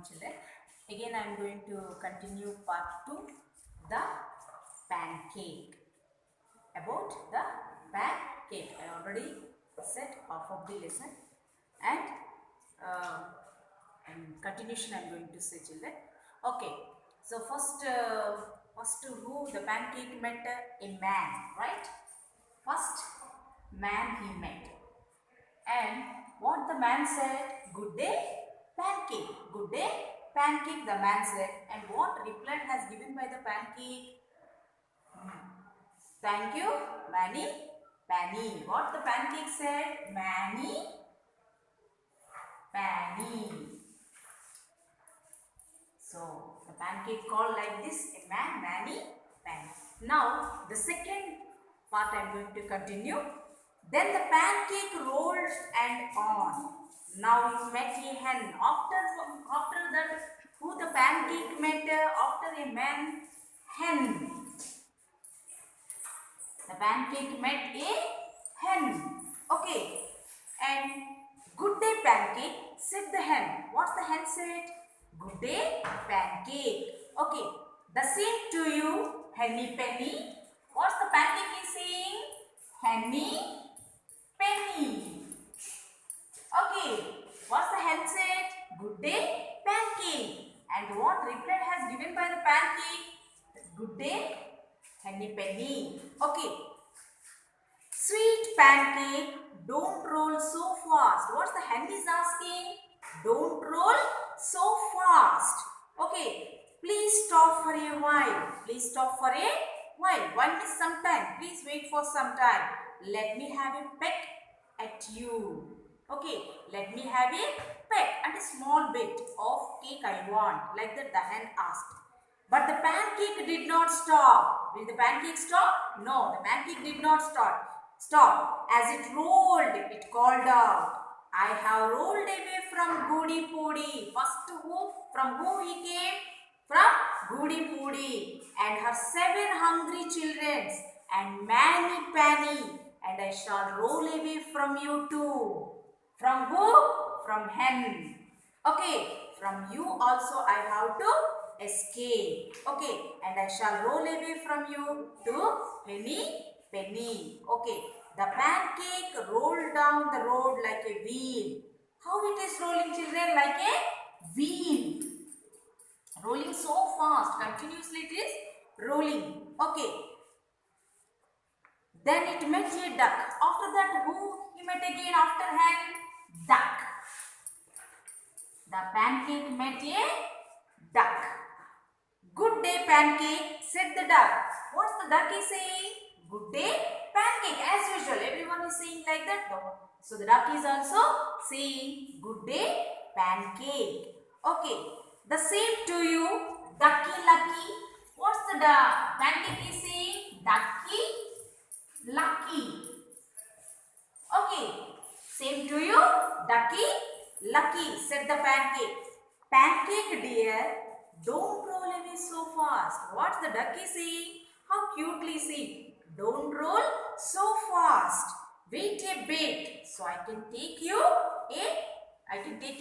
children. Again I am going to continue part 2, the pancake. About the pancake, I already said half of the lesson, and continuation I am going to say, children. Okay, so first who the pancake met? A man, right? First man he met. And what the man said? Good day, pancake. Good day, pancake, the man said. And what reply has given by the pancake? Thank you, Manny, Penny. What the pancake said? Manny, Penny. So, the pancake called like this, a man, Manny, Penny. Now, the second part I am going to continue. Then the pancake rolled and on. Now it met a hen. After that, who the pancake met? After a man, hen. The pancake met a hen. Okay. And good day, pancake, said the hen. What's the hen said? Good day, pancake. Okay. The same to you, Henny Penny. What's the pancake is saying? Henny Penny. Okay. What's the hen said? Good day, pancake. And what reply has given by the pancake? Good day, Henny Penny. Okay. Sweet pancake, don't roll so fast. What's the hen is asking? Don't roll so fast. Okay. Please stop for a while. Please stop for a while. One is some time. Please wait for some time. Let me have a peck at you. Okay. Let me have a peck and a small bit of cake I want. Like that the hen asked. But the pancake did not stop. Will the pancake stop? No, the pancake did not stop. As it rolled, it called out, I have rolled away from Goody Poody. First from who he came? From Goody Poody and her 7 hungry children and Manny Penny, and I shall roll away from you too. From who? From hen. Okay, from you also I have to escape. Okay, and I shall roll away from you to Henny Penny. Okay, the pancake rolled down the road like a wheel. How it is rolling, children? Like a wheel. Rolling so fast, continuously it is rolling. Okay. Then it met a duck. After that, who he met again after hen? Duck. The pancake met a duck. Good day, pancake, said the duck. What's the duck is saying? Good day, pancake. As usual, everyone is saying like that. No. So the duck is also saying good day, pancake. Okay. The same to you, ducky lucky. What's the pancake is saying? Ducky lucky. Okay. Same to you, ducky lucky, said the pancake. Pancake dear, don't roll away so fast. What's the ducky saying? How cutely saying. Don't roll so fast. Wait a bit so I can take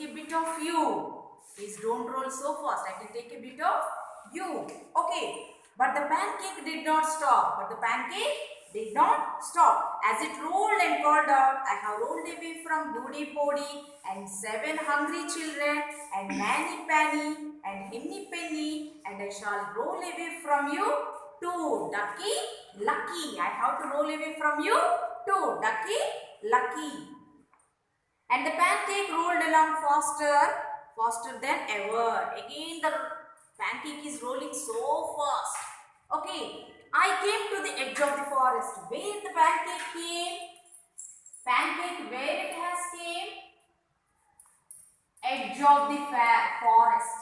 a bit of you. Please don't roll so fast. I can take a bit of you. Okay. But the pancake did not stop. As it rolled and called out, I have rolled away from Goody Poody and 7 hungry children and Manny Penny and Henny Penny, and I shall roll away from you too, Ducky Lucky. I have to roll away from you too, Ducky Lucky. And the pancake rolled along faster than ever. Again the pancake is rolling so fast. Okay, I came to the edge of the forest. Where the pancake came? Pancake, where it has came? Edge of the forest.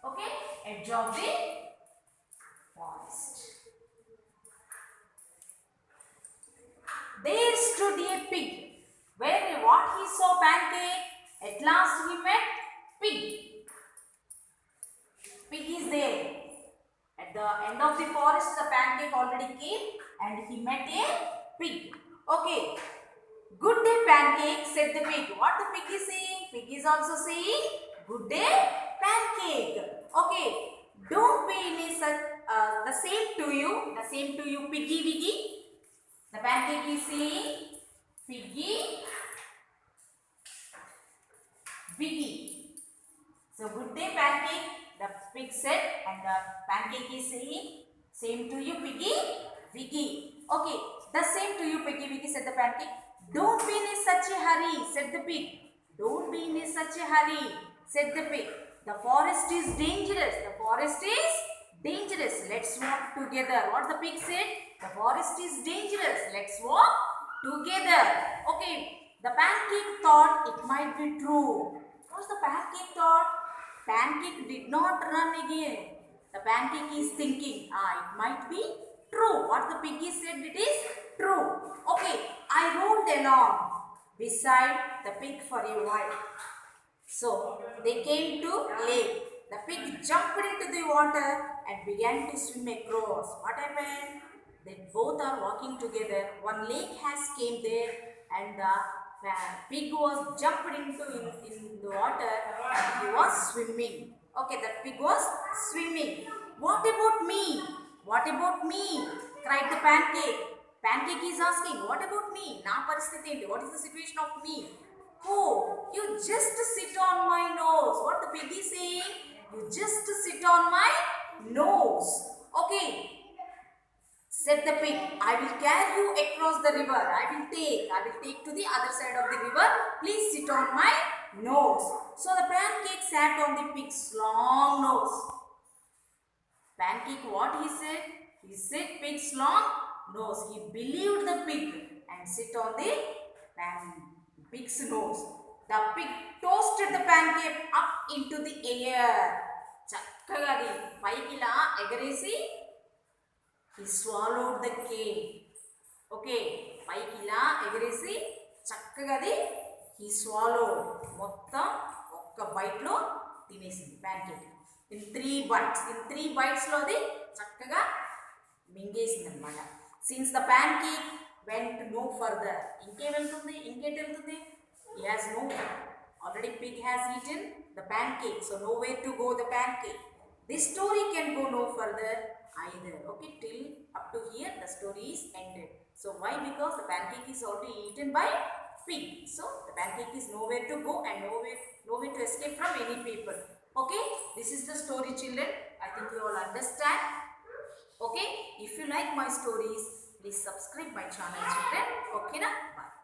Okay, edge of the forest. There stood a pig. What he saw pancake? At last he met pig. Pig is there. At the end of the forest, the pancake already came and he met a pig. Okay. Good day, pancake, said the pig. What the pig is saying? Pig is also saying, good day, pancake. Okay, don't be in a such, the same to you, piggy wiggy. The pancake is saying, piggy wiggy. So, good day, pancake, the pig said, and the pancake is saying, same to you, piggy wiggy. Okay, the same to you, piggy wiggy, said the pancake. Don't be in such a hurry, said the pig. Don't be in such a hurry, said the pig. The forest is dangerous. The forest is dangerous. Let's walk together. What the pig said? The forest is dangerous. Let's walk together. Okay, the pancake thought it might be true. What's the pancake thought? Pancake did not run again. The pancake is thinking, it might be true. What the piggy said, it is true. Okay, I rolled along beside the pig for a while. So, they came to lake. The pig jumped into the water and began to swim across. What happened? They both are walking together. One lake has came there and the pig was jumped into in the water and he was swimming. Okay, the pig was swimming. What about me? What about me? Cried the pancake. Pancake is asking, what about me? Na paristhiti enti? What is the situation of me? Oh, you just sit on my nose. What the pig is saying? You just sit on my nose. Okay, said the pig. I will carry you across the river. I will take to the other side of the river. Please sit on my nose. So the pancake sat on the pig's long nose. Pancake, what he said? He said pig's long nose. He believed the pig and sit on the pig's nose. The pig toasted the pancake up into the air. Chakkagadi paikila egaresi. He swallowed the cake. Okay, paikila egaresi chakkagadi he swallowed. Mottam okka bite lo tinesindi pancake. In 3 bites. In 3 bites lo adi chakkaga mingesindi annamata. Since the pancake went no further. Inke veltundi. He has no. Already pig has eaten the pancake. So nowhere to go the pancake. This story can go no further either. Okay, till up to here the story is ended. So why? Because the pancake is already eaten by pig. So the pancake is nowhere to go and nowhere to escape from any people. Okay, this is the story, children. I think you all understand. Okay, if you like my stories, please subscribe my channel, children. Okay, na? Bye.